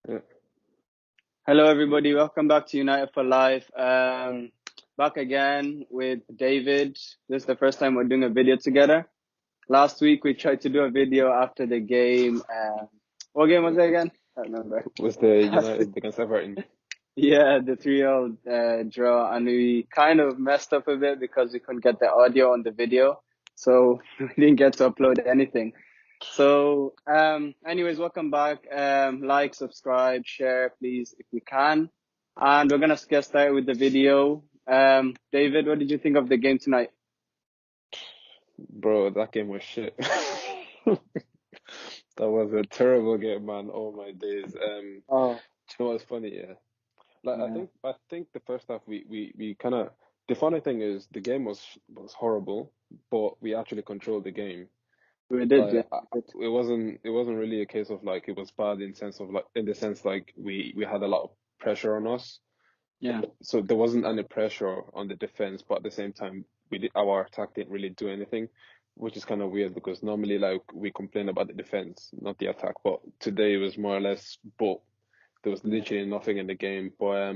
Yeah. Hello, everybody. Welcome back to United for Life. Back again with David. This is the first time we're doing a video together. Last week we tried to do a video after the game. What game was it again? I don't remember. Was the United against Everton? Yeah, the 3-0 draw, and we kind of messed up a bit because we couldn't get the audio on the video, so we didn't get to upload anything. So, anyways, welcome back. Like, subscribe, share, please, if you can. And we're gonna get started with the video. David, what did you think of the game tonight? Bro, that game was shit. That was a terrible game, man. Oh my days. Oh, Do you know what's funny? Yeah. Like yeah, I think the first half we kind of, the funny thing is the game was horrible, but we actually controlled the game. we did, yeah, Like we did. it wasn't really a case of like it was bad in the sense like we had a lot of pressure on us. Yeah, So there wasn't any pressure on the defense, but at the same time, our attack didn't really do anything, which is kind of weird because normally like we complain about the defense, not the attack. But today it was more or less both. There was yeah. literally nothing in the game. But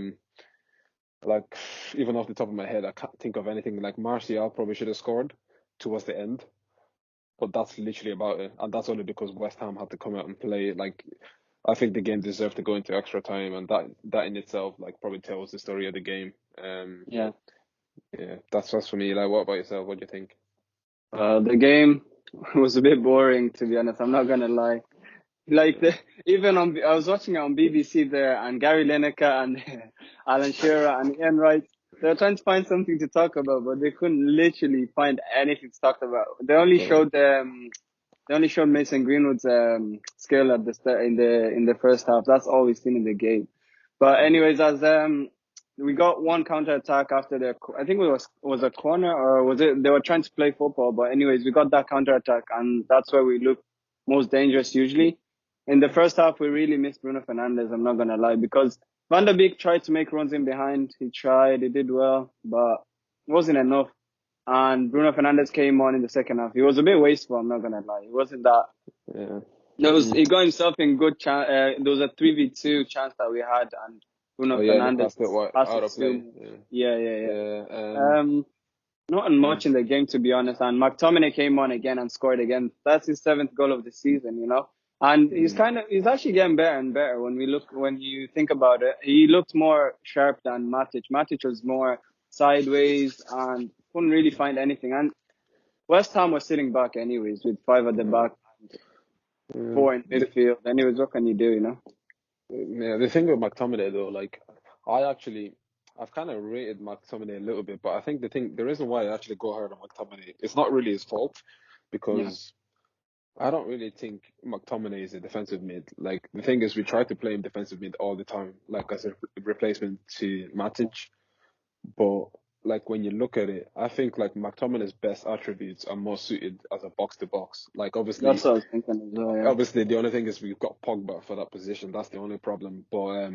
like even off the top of my head, I can't think of anything. Like Martial probably should have scored towards the end, but that's literally about it, and that's only because West Ham had to come out and play. Like I think the game deserved to go into extra time, and that in itself like probably tells the story of the game. Yeah. Yeah, that's for me. Like, what about yourself? What do you think? The game was a bit boring, to be honest. I'm not gonna lie. Like Yeah, I was watching it on BBC there, and Gary Lineker and Alan Shearer and Ian Wright, they were trying to find something to talk about, but they couldn't literally find anything to talk about. bro. They only showed Mason Greenwood's skill at the start in the first half. That's all we've seen in the game. But anyways, as we got one counter attack after I think it was a corner, or was it they were trying to play football. But anyways, we got that counter attack, and that's where we look most dangerous usually. In the first half, we really missed Bruno Fernandes. I'm not gonna lie, because Van der Beek tried to make runs in behind. He tried, he did well, but it wasn't enough. And Bruno Fernandes came on in the second half. He was a bit wasteful, I'm not gonna lie. It wasn't that. Yeah. He got himself in good chance. There was a 3v2 chance that we had, and Bruno Oh yeah, and he Fernandes passed it passed out it of to play. him. Yeah. Yeah, yeah, yeah. Yeah. Not Yeah. much in the game, to be honest. And McTominay came on again and scored again. That's his seventh goal of the season, you know. And Mm. he's actually getting better and better when you think about it. He looked more sharp than Matic. Matic was more sideways and couldn't really find anything. And West Ham was sitting back anyways with five at the Yeah. back, Yeah. four in midfield. Anyways, what can you do, you know? Yeah, the thing with McTominay though, like I've kind of rated McTominay a little bit, but I think the reason why I actually go hard on McTominay, it's not really his fault Yeah, because I don't really think McTominay is a defensive mid. Like the thing is, we try to play him defensive mid all the time, like as a replacement to Matic. But like when you look at it, I think like McTominay's best attributes are more suited as a box to box. Like that's what I was thinking as well. Yeah, obviously the only thing is we've got Pogba for that position. That's the only problem. But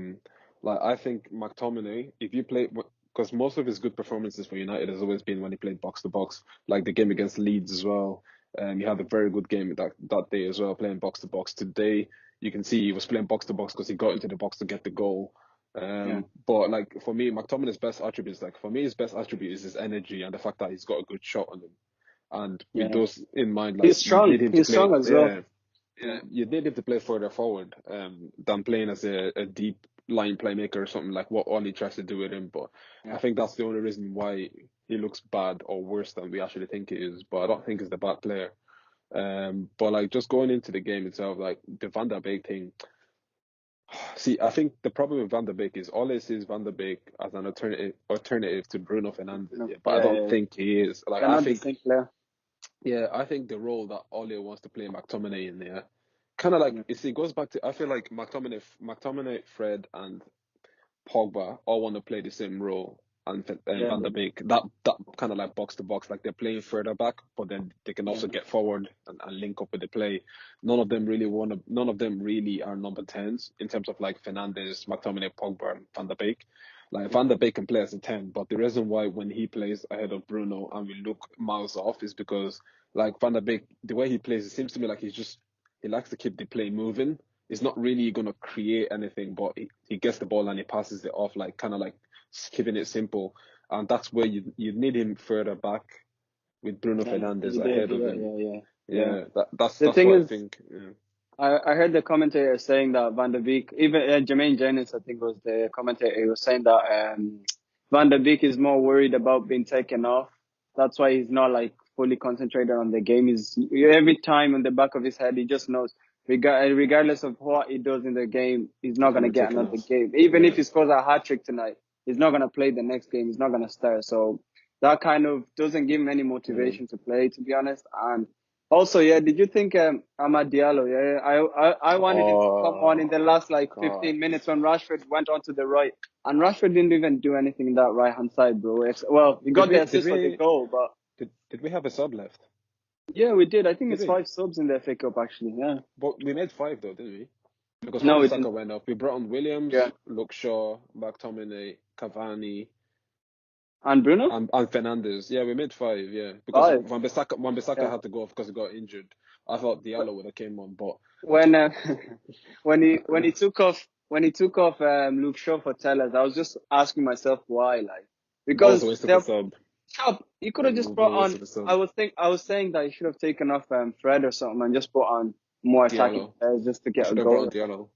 like I think McTominay, if you play, because most of his good performances for United has always been when he played box to box, like the game against Leeds as well. He had a very good game that day as well, playing box to box. Today, you can see he was playing box to box because he got into the box to get the goal. yeah, But like for me, McTominay's best attributes, like for me, his best attribute is his energy and the fact that he's got a good shot on him. And with yeah. those in mind, like He's you strong. need him to He's play, strong as well. yeah, Yeah, yeah, you need him to play further forward, than playing as a deep line playmaker or something like what Oli tries to do with him. But I yeah, think that's the only reason why he looks bad or worse than we actually think he is. But I don't think he's the bad player. But like just going into the game itself, like the Van der Beek thing. See, I think the problem with Van der Beek is Ole sees Van der Beek as an alternative to Bruno Fernandes, no, yeah, but I yeah, don't yeah. think he is. Like They're I not the think, same player. yeah, I think the role that Ole wants to play McTominay in there, kind of like Yeah, it goes back to I feel like McTominay, Fred, and Pogba all want to play the same role, and yeah, Van der Beek that kind of like box to box, like they're playing further back, but then they can yeah, also get forward and link up with the play. None of them really want to. None of them really are number tens in terms of like Fernandes, McTominay, Pogba, and Van der Beek. Like yeah, Van der Beek can play as a 10, but the reason why when he plays ahead of Bruno and we look miles off is because like Van der Beek, the way he plays, it seems to me like he likes to keep the play moving he's not really gonna create anything, but he gets the ball and he passes it off, like kind of like keeping it simple. And that's where you need him further back with Bruno Yeah, Fernandes you did. ahead of Yeah, him. yeah, yeah, yeah. Yeah, that's The that's thing what I is, think. Yeah. I heard the commentator saying that Van der Beek, even Jermaine Jennings, I think was the commentator, he was saying that Van der Beek is more worried about being taken off. That's why he's not like fully concentrated on the game. He's every time in the back of his head, he just knows, regardless of what he does in the game, he's not He's going gonna to be get taken another off. game. Even if Yeah. he scores a hat trick tonight, he's not going to play the next game. He's not going to start. So that kind of doesn't give him any Yeah. motivation to play, to be honest. And also, yeah, did you think Amad Diallo? Yeah, I wanted him to come on in the Oh last like God. 15 minutes when Rashford went on to the right, and Rashford didn't even do anything in that right hand side, bro. Well, he Did got the we did assist for the we goal, but did we have a sub left? yeah, we did. I think Did it's we? 5 subs in the FA Cup actually. Yeah, But we made five though, didn't we? Because no, Wan we didn't. Bissaka went off. We brought on Yeah, Williams, Luke Shaw, McTominay, Cavani, and Bruno and Fernandez. Yeah, we made five. Yeah, because 5. Wan Bissaka Yeah, had to go off because he got injured. I thought Diallo would have came on, but when when he took off Luke Shaw for Tellers, I was just asking myself why, like that was a because waste of a they're sub. Chop, you could That have just was a brought waste on. of a sub. I was saying that you should have taken off Fred or something and just put on more attacking Diallo. players just to We get a should have brought on goal. Diallo.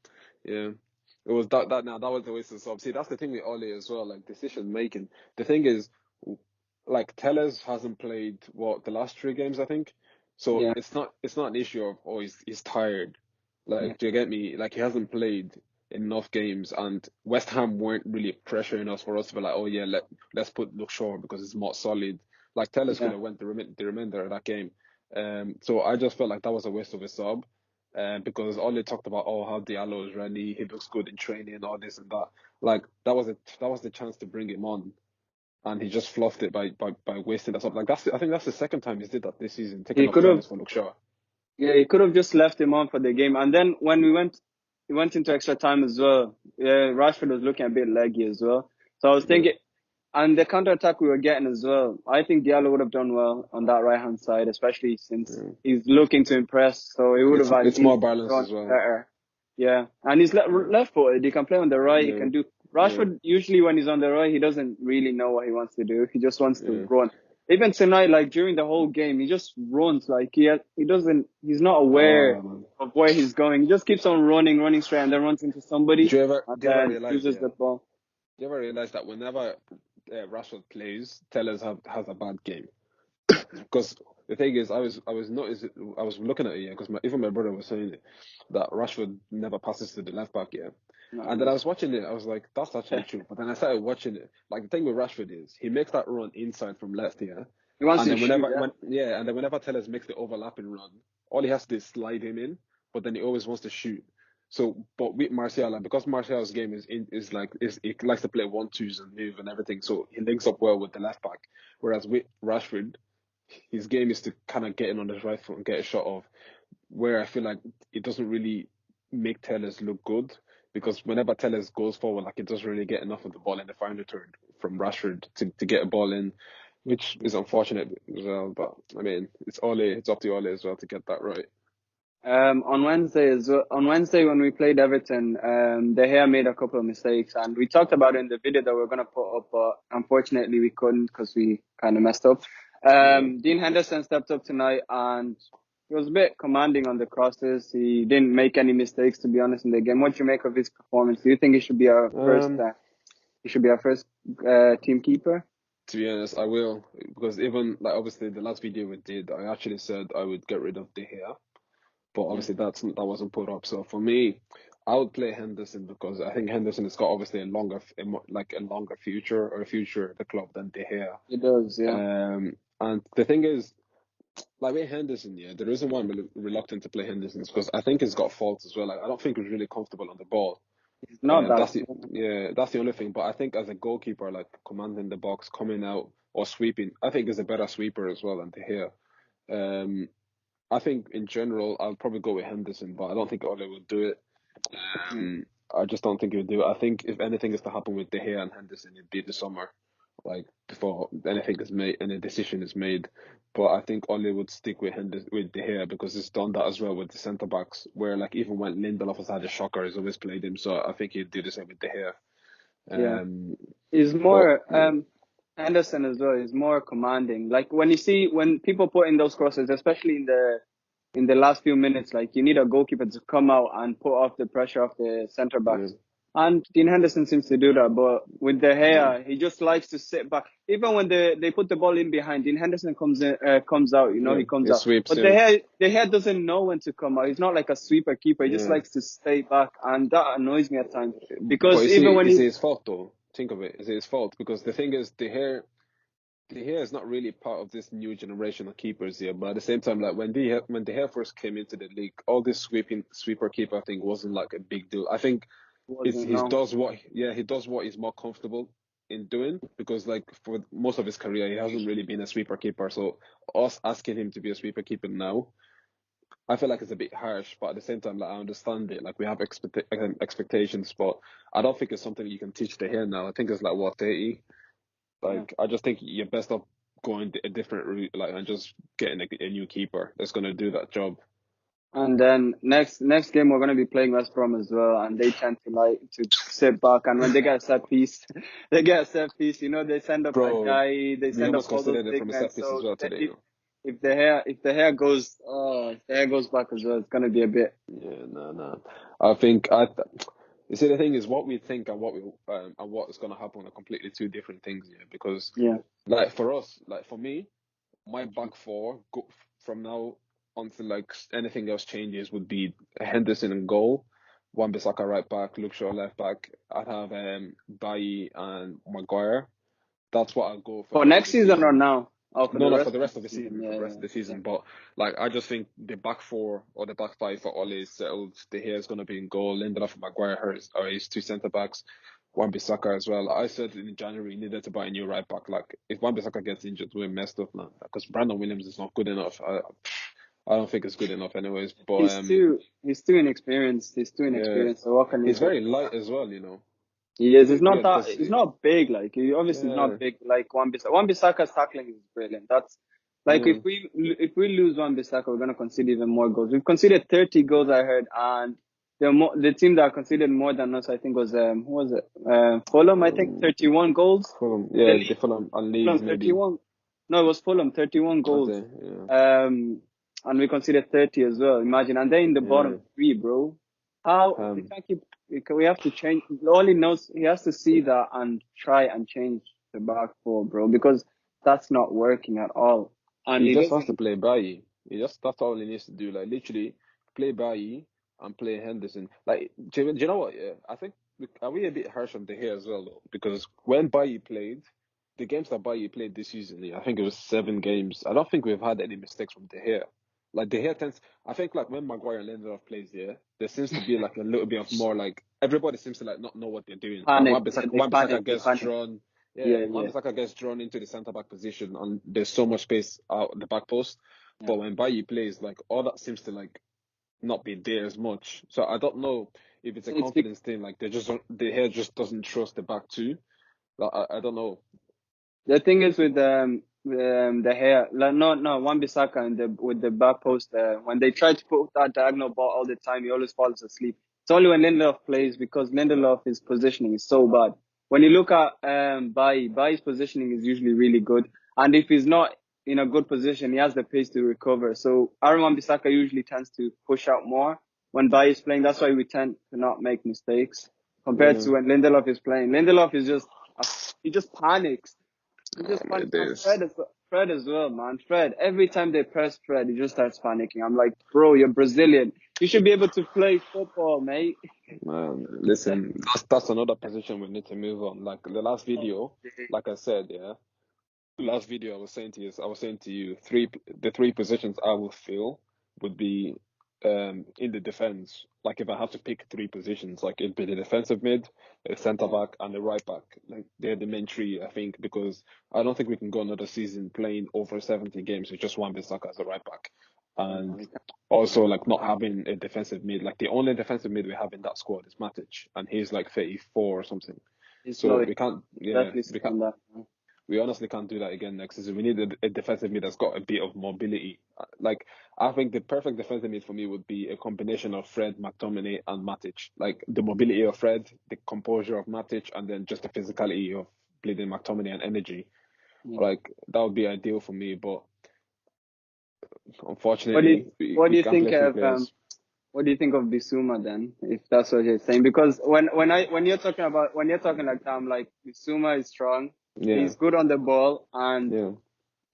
Yeah. It was that now that was the waste of sub. See, that's the thing with Ole as well, like decision making. The thing is, like Tellez hasn't played what the last three games, I think. So Yeah, it's not an issue of he's tired. yeah, Like, do you get me? Like he hasn't played enough games, and West Ham weren't really pressuring us for us to be like, oh yeah, let's put Luke Shaw because it's more solid. Like Tellez could yeah. have went the remainder of that game. So I just felt like that was a waste of a sub. Because all they talked about, oh, how Diallo is ready, he looks good in training, all this and that. Like that was the chance to bring him on, and he just fluffed it by wasting that up. Like I think that's the second time he's did that this season, taking He off could have, Tellez for Luke Shaw. yeah, he could have just left him on for the game. And then when we went into extra time as well. Yeah, Rashford was looking a bit leggy as well. So I was Yeah, thinking, and the counter attack we were getting as well. I think Diallo would have done well on that right hand side, especially since yeah. he's looking to impress. So he would have at It's more least balanced done as well. better. Yeah, and he's Yeah, left footed. He can play on the right. He yeah, can do. yeah, Rashford usually when he's on the right, he doesn't really know what he wants to do. He just wants to yeah. run. Even tonight, like during the whole game, he just runs. Like he doesn't. He's not aware Man. of where he's going. He just keeps on running, running straight, and then runs into somebody, and Do you ever then realize? loses Yeah. the ball. Do you ever realize that whenever Rashford plays, Tellez has a bad game? Because the thing is, I was looking at it, yeah, because even my brother was saying it, that Rashford never passes to the left back, yeah. No, And he then I doesn't. was watching it, I was like, that's actually true. But then I started watching it. Like the thing with Rashford is he makes that run inside from left, yeah. He wants And to then shoot. Yeah. whenever Tellez makes the overlapping run, all he has to do is slide him in, but then he always wants to shoot. So, but with Martial, like, because Martial's game is he likes to play 1-2s and move and everything, so he links up well with the left back. Whereas with Rashford, his game is to kind of get in on his right foot and get a shot off. Where I feel like it doesn't really make Tellez look good because whenever Tellez goes forward, like it doesn't really get enough of the ball in the final third from Rashford to get a ball in, which is unfortunate as well. But I mean, it's up to Ole as well to get that right. On Wednesday as well, on Wednesday when we played Everton, De Gea made a couple of mistakes, and we talked about it in the video that we are gonna put up, but unfortunately we couldn't because we kind of messed up. Yeah. Dean Henderson stepped up tonight, and he was a bit commanding on the crosses. He didn't make any mistakes, to be honest, in the game. What do you make of his performance? Do you think he should be our first? Um, He should be our first team keeper. to be honest, I will because even like obviously the last video we did, I actually said I would get rid of De Gea. But Yeah, obviously that wasn't put up. So for me, I would play Henderson because I think Henderson has got obviously like a longer future or a future at the club than De Gea. he does. Yeah, And the thing is, like with Henderson, yeah, the reason why I'm reluctant to play Henderson is because I think he's got faults as well. Like I don't think he's really comfortable on the ball. he's not that. That's the only thing. But I think as a goalkeeper, like commanding the box, coming out or sweeping, I think he's a better sweeper as well than De Gea. Um, I think in general, I'll probably go with Henderson, but I don't think Ole would do it. Yeah. I just don't think he would do it. I think if anything is to happen with De Gea and Henderson, it'd be the summer like before anything is made, any decision is made. But I think Ole would stick with with De Gea because he's done that as well with the centre backs, where like even when Lindelof has had a shocker, he's always played him. So I think he'd do the same with De Gea. Yeah. Um, He's but more yeah, Henderson as well is more commanding. Like when people put in those crosses, especially in the last few minutes, like you need a goalkeeper to come out and put off the pressure of the centre yeah, backs. And Dean Henderson seems to do that, but with De yeah, Gea, he just likes to sit back. Even when they put the ball in behind, Dean Henderson comes out. yeah. He comes He out. sweeps But him. De Gea doesn't know when to come out. He's not like a sweeper keeper. He just Yeah, likes to stay back, and that annoys me at times but because you see, even when is he it his fault though? Think of it. Is it his fault? Because the thing is, De Gea is not really part of this new generation of keepers here. But at the same time, like when De Gea first came into the league, all this sweeper keeper thing wasn't like a big deal. I think wasn't he no. does what he does what he's more comfortable in doing because like for most of his career he hasn't really been a sweeper keeper. So us asking him to be a sweeper keeper now, I feel like it's a bit harsh. But at the same time, like I understand it. Like we have expectations, but I don't think it's something you can teach De Gea now. I think it's like what 30. Yeah. Like I just think you're best off going a different route, like and just getting a new keeper that's gonna do that job. And then next game we're gonna be playing West Brom as well, and they tend to like to sit back. And when they get a set piece, they get a set piece. They send up Bro, Ajayi, they we send up almost all those considered it big from a men. set piece as So well today, you know. if the hair goes back as well, it's gonna be a bit. Yeah, no, no. I think you see the thing is what we think and what is gonna happen are completely two different things here. Because Yeah. like for us, like for me, my back four from now until like anything else changes would be Henderson in goal, Wan-Bissaka right back, Luke Shaw left back. I'd have Bailly and Maguire. That's what I'll go for For the rest of next the season or season. now? Oh, for No, the no, for rest the of rest the of the season. season, for Yeah, the rest of the yeah, season. But like, I just think the back four or the back five for Ole is settled. De Gea is going to be in goal. Lindelof and Maguire are his two centre backs. Wan-Bissaka as well. I said in January he needed to buy a new right back. Like if Wan-Bissaka gets injured, we're messed up now. Because Brandon Williams is not good enough. I don't think it's good enough, anyways. But he's too inexperienced. He's too yeah, inexperienced. So what can you he's do? very light as well. You know, He is. because He's not big. Like he obviously is yeah, not big. Like Wan-Bissaka. Wan-Bissaka's tackling is brilliant. That's like yeah. if we lose Wan-Bissaka, we're gonna concede even more goals. We've conceded 30 goals, I heard, and the team that conceded more than us, I think, was who was it? Fulham, I think, Um, 31 goals Fulham, in the yeah, the league. Fulham and Fulham Leeds maybe. 31. No, it was Fulham 31 Was goals. there? Yeah, And we conceded 30 as well. Imagine, and they're in the yeah. bottom three, bro. How we Um, can't keep? We have to change. Only knows he has to see that and try and change the back four, bro, because that's not working at all. And he he just has to doesn't. play Bailly. That's all he needs to do. Like literally play Bailly and play Henderson. Like do you know what? Yeah, I think are we a bit harsh on De Gea as well though? Because when Bailly played, the games that Bailly played this season, yeah, I think it was 7 games. I don't think we've had any mistakes from De Gea. Like De Gea tends, I think like when Maguire and Lindelof plays, yeah, there seems to be like a little bit of more like everybody seems to like not know what they're doing. Like Panic. Yeah, they Wan-Bissaka panic. They gets panic. drawn. Yeah, Yeah, yeah, Wan-Bissaka gets drawn into the centre back position, and there's so much space out the back post. yeah. But when Bailly plays, like all that seems to like not be there as much. So I don't know if it's a It's confidence thing. Like the hair just doesn't trust the back two. Like, I don't know. The thing is with the hair, like no Wan-Bissaka and the with the back post when they try to put that diagonal ball all the time, he always falls asleep. It's only when Lindelof plays because Lindelof his positioning is so bad. When you look at Bayi's positioning is usually really good, and if he's not in a good position, he has the pace to recover. So Aaron Wan-Bissaka usually tends to push out more when Bayi is playing. That's why we tend to not make mistakes compared Yeah, to when Lindelof is playing. Lindelof is just he just panics. He just my panics. And days. Fred as well, man. Fred, every time they press Fred, he just starts panicking. I'm like, bro, you're Brazilian. You should be able to play football, mate. Man, listen, that's another position we need to move on. Like the last Oh, video, like I said, yeah, last video I was saying to you, the three positions I will fill would be in the defense. Like if I have to pick three positions, like it'd be the defensive mid, the centre back, and the right back. Like they're the main three, I think, because I don't think we can go another season playing over 70 games with just Wan-Bissaka as a right back. no, And we can't. also like not having a defensive mid. Like the only defensive mid we have in that squad is Matic, and he's like 34 or something. He's So slow. we can't, He's yeah, definitely we slow can't. on that. Man. we honestly can't do that again next season. We need a defensive mid that's got a bit of mobility. Like, I think the perfect defensive mid for me would be a combination of Fred, McTominay, and Matic. Like the mobility of Fred, the composure of Matic, and then just the physicality of bleeding McTominay and energy. Yeah. Like that would be ideal for me, but What do you unfortunately, what do we you can't think play three of players. what do you think of Bissouma then, if that's what you're saying? Because when you're talking about when you're talking like that, I'm like Bissouma is strong, Yeah, he's good on the ball, and yeah.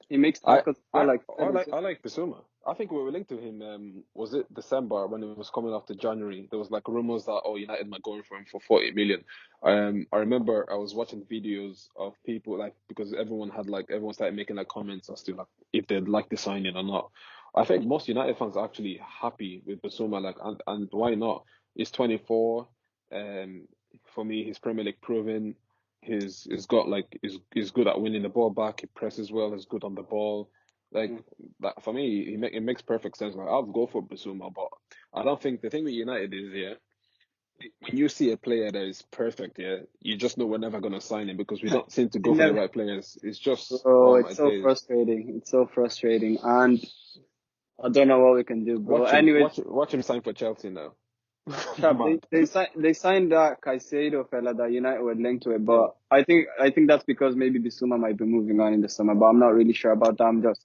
he makes I tackles well, like Fred as well. I like Bissouma. I think we were linked to him. Was it December when it was coming after January? There was like rumors that United might go in for him for 40 million. I remember I was watching videos of people like because everyone started making like comments as to like if they'd like the signing or not. I think most United fans are actually happy with Bissouma. Like and why not? He's 24. For me, he's Premier League proven. He's got like he's good at winning the ball back. He presses well. He's good on the ball. Like Yeah. that for me, it makes perfect sense. Like I'll go for Basuma, but I don't think the thing with United is when you see a player that is perfect, you just know we're never gonna sign him because we don't seem to It go for the never, right players. It's just bro, oh it's my so days. frustrating. It's so frustrating, and I don't know what we can do, bro. Anyways, Watch him sign for Chelsea now. Chap, Mad. they signed that Caicedo fella that United were linked to it, Yeah. but I think that's because maybe Bissouma might be moving on in the summer, but I'm not really sure about that. I'm just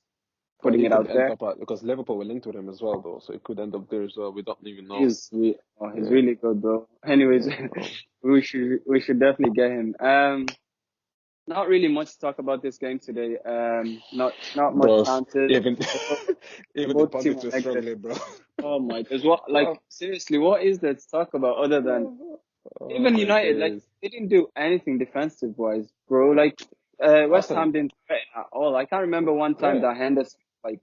Well, putting he it could out end there. up at because Liverpool were linked with him as well, though, so it could end up there as well. We don't even know. He's Yeah, really good, bro. Anyways, yeah. Oh. we should definitely get him. Not really much to talk about this game today. Not much Bro, chances. even even the Both teams pundits are were negative. struggling, bro. Oh my, there's what like Bro, seriously, what is there to talk about other than oh even my United? Like days. they didn't do anything defensive wise, bro. Like West Listen, Ham didn't threaten at all. I can't remember one time yeah, that Henderson like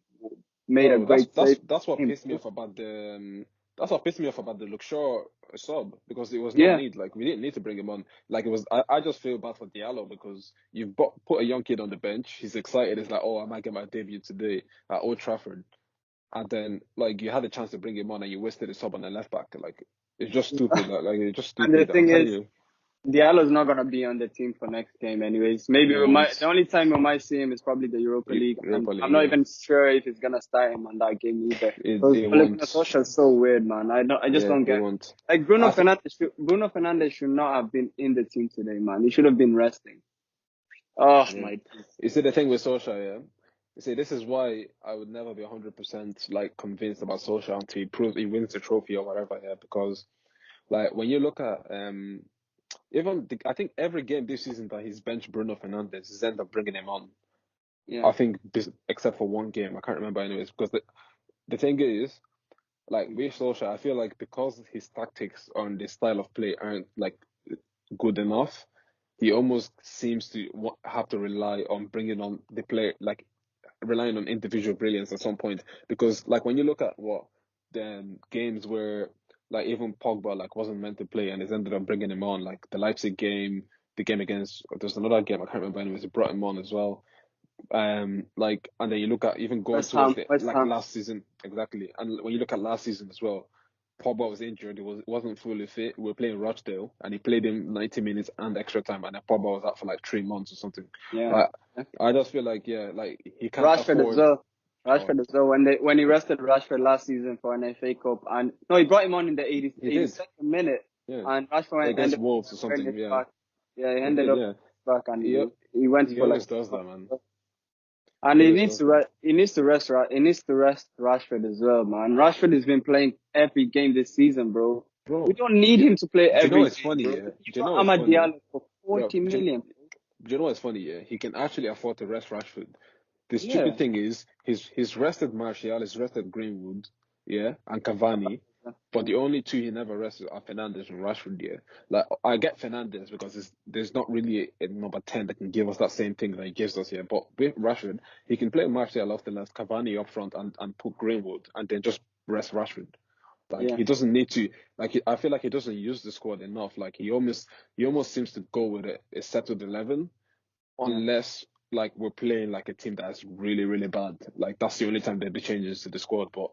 made a bro. great save. That's what Him. pissed me off about that's what pissed me off about the Luke Shaw sub because it was no Yeah, need. Like we didn't need to bring him on. Like it was. I just feel bad for Diallo because you've put a young kid on the bench. He's excited. It's like, oh, I might get my debut today at Old Trafford, and then like you had a chance to bring him on and you wasted a sub on the left back. Like it's just stupid. Like it's just and the stupid. I'm thing telling is, you, Diallo's not gonna be on the team for next game, anyways. Maybe he we might. won't. The only time we might see him is probably the Europa League, and Europa I'm League. not Yeah, even sure if he's gonna start him on that game either. Because it Ole Gunnar won't. Solskjaer is so weird, man. I just Yeah, don't it get. won't. Like I think. Bruno Fernandes should not have been in the team today, man. He should have been resting. Oh Yeah. my days. You see the thing with Solskjaer, yeah? You see, this is why I would never be 100% like convinced about Solskjaer until he wins the trophy or whatever, yeah? Because like when you look at I think every game this season that he's benched Bruno Fernandes, he's ended up bringing him on. Yeah, I think except for one game, I can't remember anyways. Because the thing is, like with Solskjaer, I feel like because his tactics on the style of play aren't like good enough, he almost seems to have to rely on bringing on the player, like relying on individual brilliance at some point. Because like when you look at what the games where like even Pogba like wasn't meant to play and he's ended up bringing him on, like the Leipzig game, the game against there's another game I can't remember anyways, he brought him on as well. Like and then you look at even going towards the West like Ham. last season exactly, and when you look at last season as well. Pogba was injured. Wasn't fully fit. We were playing Rochdale, and he played him 90 minutes and extra time, and then Pogba was out for like 3 months or something. Yeah. Like I just feel like like he can't Rashford as afford. well. Oh, Rashford as well. When he rested Rashford last season for an FA Cup, and no, he brought him on in the he did, 82nd minute, yeah, and Rashford against ended Wolves or up turning something. it Yeah, back. Yeah, he he ended did. up Yeah, back, and he he went he for like always does that, man. and He he always needs does to that, rest. He needs to rest Rashford as well, man. Rashford has been playing every game this season, bro. We bro. don't need Do, him to play do you know every what's game, funny? bro. Yeah, You do you know got what's Amad funny, Diallo for bro? 40 million. Do you know what's funny? Yeah, he can actually afford to rest Rashford. The stupid Yeah. thing is, he's rested Martial, he's rested Greenwood, yeah, and Cavani. But Yeah. the only two he never rested are Fernandes and Rashford. Yeah, like I get Fernandes because there's not really a number 10 that can give us that same thing that he gives us here. But with Rashford, he can play Martial off the left, Cavani up front, and put Greenwood, and then just rest Rashford. Like Yeah. he doesn't need to. I feel like he doesn't use the squad enough. Like he almost seems to go with a settled 11 Yeah. unless like we're playing like a team that's really really bad. Like that's the only time there'd be changes to the squad. But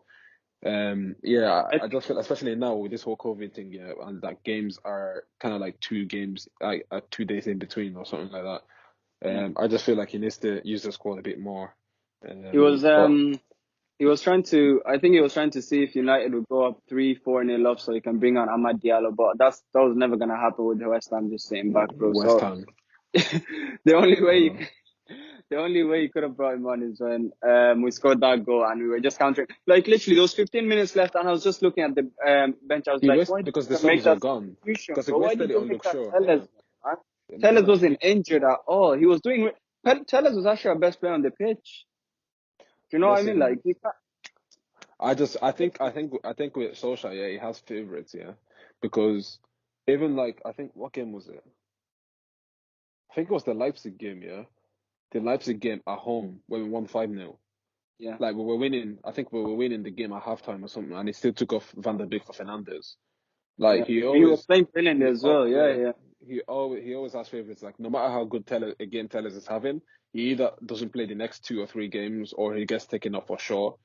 yeah, I I just feel especially now with this whole COVID thing, yeah, and that games are kind of like 2 games, like 2 days in between or something like that. Yeah. I just feel like he needs to use the squad a bit more. He was But he was trying to I think he was trying to see if United would go up 3-4 nil up so he can bring on Amad Diallo, but that was never gonna happen with the West Ham just sitting back, bro. West So Ham, the only I way know. the only way you could have brought him on is when we scored that goal and we were just countering. Like literally, there was 15 minutes left, and I was just looking at the bench. I was He like, wasted why did because the you make subs were that gone. substitution, Because he bro? Why wasted did it you on make Luke that Shaw. Tellez, man? Tellez Nah, wasn't injured at all. He was doing. Tellez was actually our best player on the pitch. Do you know what I mean? listen. Like, you can't. I think with Solskjaer, yeah, he has favorites, yeah, because even like I think what game was it? I think it was the Leipzig game, yeah, the Leipzig game at home when we won 5-0. Yeah, Like we were winning, I think we were winning the game at halftime or something, and he still took off Van der Beek for Fernandes. Like yeah. He was playing brilliantly as well. Yeah, yeah, yeah, he always has favorites. Like no matter how good a game Tellez is having, he either doesn't play the next 2 or 3 games, or he gets taken off for sure,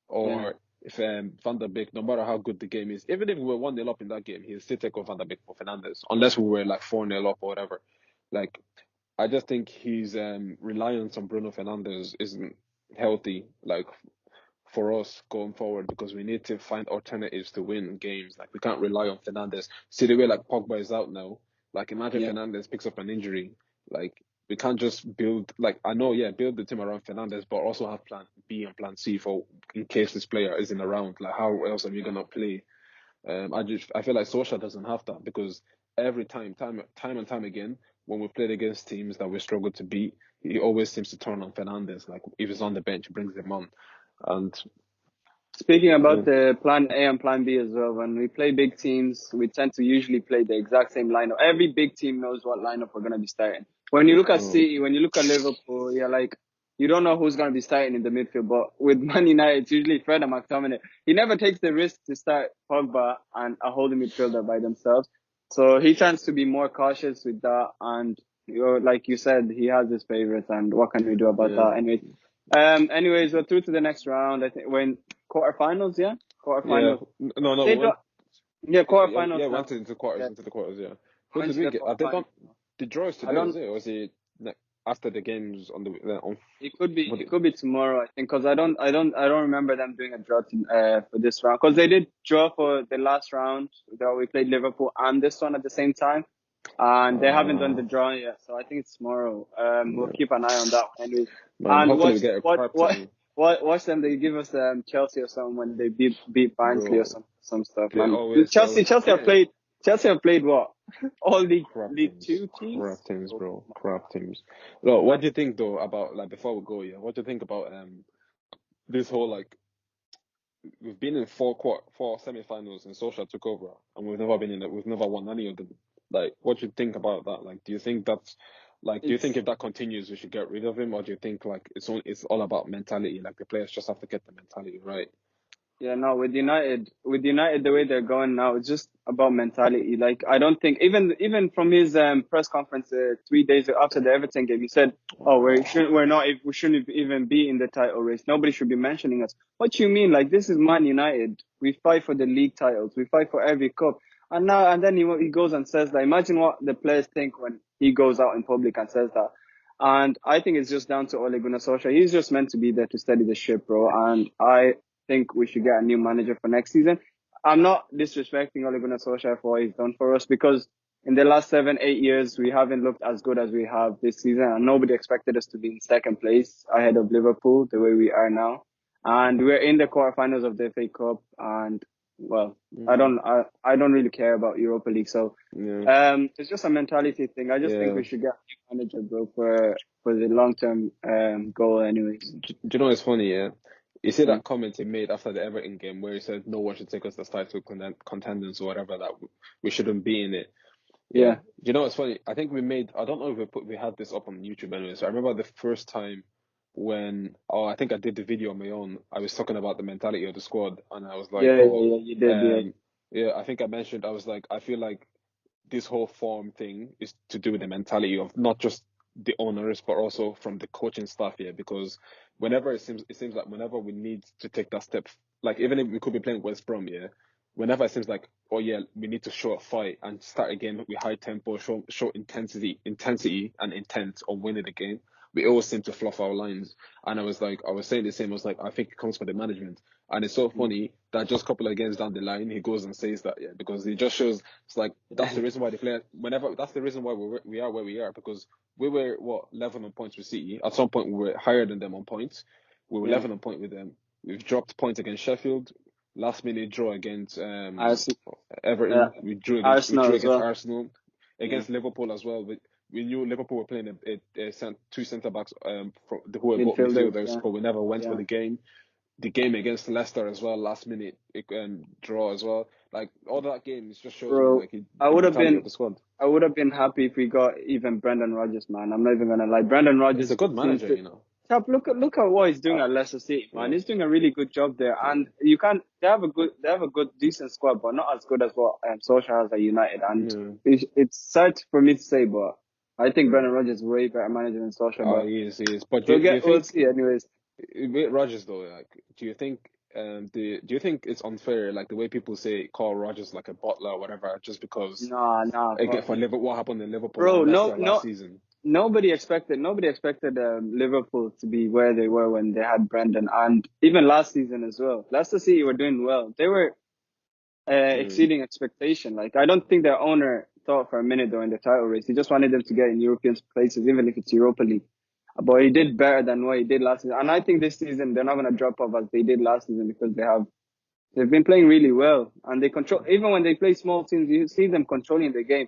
yeah. or if Van der Beek, no matter how good the game is, even if we were 1-0 up in that game, he'll still take off Van der Beek for Fernandes, unless we were like 4-0 up or whatever. Like I just think his reliance on Bruno Fernandes isn't healthy. Like for us going forward because we need to find alternatives to win games. Like we can't rely on Fernandes. See the way like Pogba is out now. Like imagine Yeah. Fernandes picks up an injury. Like we can't just build like I know yeah build the team around Fernandes, but also have plan B and plan C for in case this player isn't around. Like how else are we gonna play? I feel like Solskjaer doesn't have that because every time and time again when we played against teams that we struggle to beat, he always seems to turn on Fernandes. Like if he's on the bench, he brings him on. And Speaking yeah. about the plan A and plan B as well, when we play big teams, we tend to usually play the exact same lineup. Every big team knows what lineup we're going to be starting. When you look at Oh, City, when you look at Liverpool, you're like, you don't know who's going to be starting in the midfield. But with Man United, it's usually Fred and McTominay. He never takes the risk to start Pogba and a holding midfielder by themselves. So he tends to be more cautious with that. And like you said, he has his favorites. And what can we do about yeah, that? Anyways, we're through to the next round. I think when quarterfinals, yeah, yeah. quarterfinals. No, no, They we don't. went. Yeah, Yeah, quarterfinals yeah, now. went into quarters, Yeah, into the quarters. Yeah. Who going did to we the get? Have they done quarterfinals now. the draws I today? Is don't. it, or is it after the games on the on? It could be. What? It could be tomorrow. I think because I don't remember them doing a draw for this round because they did draw for the last round that we played Liverpool and this one at the same time, and they haven't done the Uh, draw yet. So I think it's tomorrow. We'll yeah. keep an eye on that one anyways. Man, And hopefully we get a crap team, watch them. They give us Chelsea or something when they beat Barnsley or bro. some stuff, They man. always Chelsea have played what? All crap League teams, Two teams. crap teams, Oh bro, my crap teams. Look, what God. do you think though about like before we go? Yeah, what do you think about this whole like we've been in four semi-finals and Solskjaer took over and we've never been in it. We've never won any of them. Like, what do you think about that? Like, do you think that's like, do you think It's if that continues, we should get rid of him, or do you think like it's all about mentality? Like the players just have to get the mentality right. Yeah, no, with United, the way they're going now, it's just about mentality. Like, I don't think even from his press conference 3 days after the Everton game, he said, "Oh, we shouldn't even be in the title race. Nobody should be mentioning us." What you mean? Like, this is Man United. We fight for the league titles. We fight for every cup. And then he goes and says that. Imagine what the players think when he goes out in public and says that. And I think it's just down to Ole Gunnar Solskjaer. He's just meant to be there to steady the ship, bro. And I think we should get a new manager for next season. I'm not disrespecting Ole Gunnar Solskjaer for what he's done for us because in the last 7, 8 years, we haven't looked as good as we have this season. And nobody expected us to be in second place ahead of Liverpool the way we are now. And we're in the quarterfinals of the FA Cup. And well, Mm, I don't really care about Europa League. So, yeah, it's just a mentality thing. I just think yeah. we should get a new manager, bro, for the long term, goal anyways. Do you know what's funny? Yeah, you see Mm. that comment he made after the Everton game where he said no one should take us as title contenders or whatever that we shouldn't be in it. Yeah. Yeah. You know what's funny? I think I don't know if we had this up on YouTube anyway. So I remember the first time I think I did the video on my own. I was talking about the mentality of the squad and I was like, Yeah, yeah, yeah, you did, yeah. yeah, I think I mentioned, I was like, I feel like this whole form thing is to do with the mentality of not just the owners, but also from the coaching staff here. Because whenever it seems like whenever we need to take that step, like even if we could be playing West Brom, yeah, whenever it seems like, oh yeah, we need to show a fight and start a game with high tempo, show intensity and intent on winning the game, we always seem to fluff our lines. And I was saying the same. I was like, I think it comes from the management. And it's so funny that just a couple of games down the line, he goes and says that, yeah, because it just shows, it's like, that's the reason why they play, that's the reason why we are where we are, because we were, what, 11 on points with City. At some point, we were higher than them on points. We were Yeah. 11 on point with them. We've dropped points against Sheffield. Last minute draw against Everton. We drew Arsenal as against well. Arsenal, against Liverpool as well. We knew Liverpool were playing two centre backs who were both Midfielders. midfielders, but we never went for the game. The game against Leicester as well, last minute draw as well. Like all that game, it just shows me Bro, like I the would have mentality been of the squad. I would have been happy if we got even Brendan Rodgers, man. I'm not even gonna lie. Brendan He's Rodgers a good seems manager, to. you know. Chap, look at what he's doing Uh, at Leicester City, man. yeah, He's doing a really good job there, yeah, and you can't. They have a good, decent squad, but not as good as what Solskjaer has at United. And yeah. it's sad for me to say, but I think Brendan Rodgers is way better manager than Solskjaer. But He is. But do you we'll think see, anyways. with Rodgers though, like, do you think it's unfair, like the way people say call Rodgers like a butler or whatever, just because Nah, again for Liverpool, what happened in Liverpool bro. and No, Leicester last no, season? nobody expected Liverpool to be where they were when they had Brendan, and even last season as well. Leicester City were doing well. They were Mm, exceeding expectation. Like, I don't think their owner thought for a minute during the title race. He just wanted them to get in European places, even if it's Europa League. But he did better than what he did last season. And I think this season they're not going to drop off as they did last season, because they've been playing really well, and they control. Even when they play small teams, you see them controlling the game,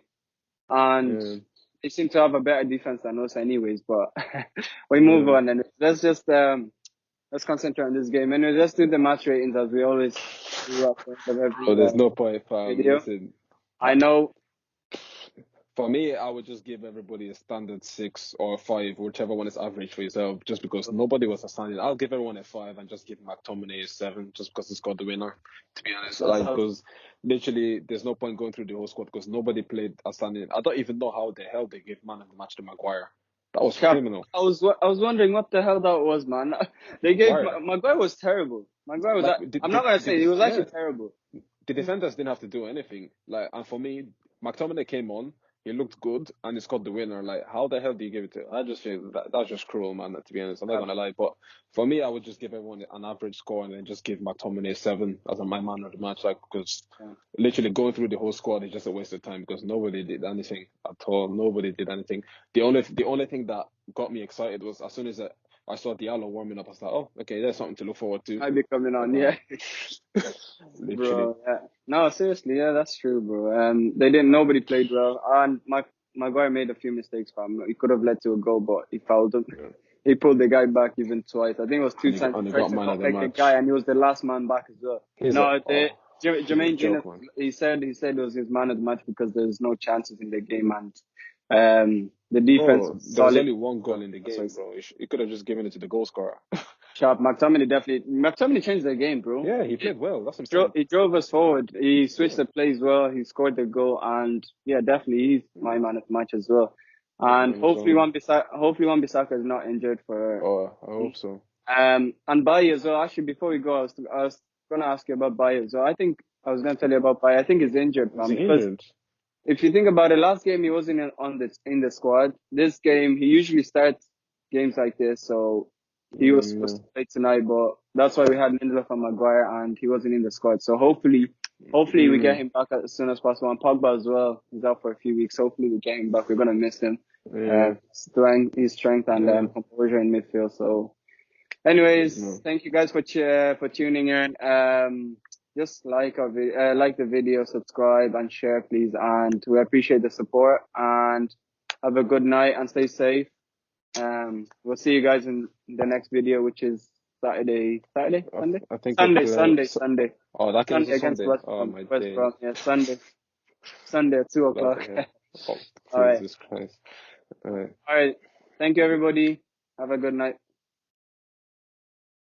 and yeah, they seem to have a better defense than us, anyways. But we move yeah. on, and let's concentrate on this game. Anyway, let's do the match ratings as we always do at the end of every Bro, there's no point, video. listen, I know. for me, I would just give everybody a standard 6 or 5, whichever one is average for yourself, just because nobody was outstanding. I'll give everyone a 5 and just give McTominay a 7, just because he scored the winner, to be honest. Like, because literally, there's no point going through the whole squad because nobody played outstanding. I don't even know how the hell they gave man of the match to Maguire. That was Cap, criminal. I was wondering what the hell that was, man. They gave Maguire. Maguire was terrible. Maguire was. Like, I'm not gonna say he was actually terrible. the defenders didn't have to do anything. Like, and for me, McTominay came on, he looked good, and he scored the winner. Like, how the hell do you give it to? I just feel that's just cruel, man. To be honest, I'm not gonna lie, but for me, I would just give everyone an average score and then just give McTominay a 7 as my man of the match. Like, because literally going through the whole squad is just a waste of time because nobody did anything at all. Nobody did anything. The only thing that got me excited was as soon as I saw Diallo warming up, I was like, oh, okay, there's something to look forward to. Might be coming on, But, yeah. literally. Bro, yeah. No, seriously, yeah, that's true, bro. They didn't. Nobody played well, and Maguire made a few mistakes, fam. He could have led to a goal, but he fouled him. Yeah. He pulled the guy back even twice. I think it was two times. And He he tried got to man of cut the back the guy, match. and he was the last man back as well. He's No, he's a Jermaine joke, Genius, man. he said it was his man of the match because there's no chances in the game, and the defense Bro, was there was solid. only one goal in the That's what game, he said. bro. He could have just given it to the goal scorer. Sharp. McTominay changed the game, bro. Yeah, he played well. That's what I'm saying. He drove us forward. He switched Yeah. the plays well. He scored the goal, and yeah, definitely he's my man of the match as well. And Yeah, hopefully, so, Wan-Bissaka is not injured for. oh, I hope so. And Baye as well. Actually, before we go, I was gonna ask you about Baye as well. I think I was gonna tell you about Baye. I think he's injured, Is man. he Because injured? if you think about it, last game he wasn't in the squad. This game he usually starts games like this, so he was supposed to play tonight, but that's why we had Lindelof and Maguire, and he wasn't in the squad. So hopefully we get him back as soon as possible. And Pogba as well. He's out for a few weeks. Hopefully we get him back. We're gonna miss him. Yeah. His strength and composure in midfield. So, anyways, thank you guys for tuning in. Just like like the video, subscribe and share, please. And we appreciate the support. And have a good night and stay safe. We'll see you guys in the next video, which is Sunday. I think Sunday. Oh, that game's Sunday a against Sunday. West Oh Brom. my West days. Brom, yeah, Sunday at 2:00. Oh, All right. Jesus Christ. All right. All right. Thank you, everybody. Have a good night.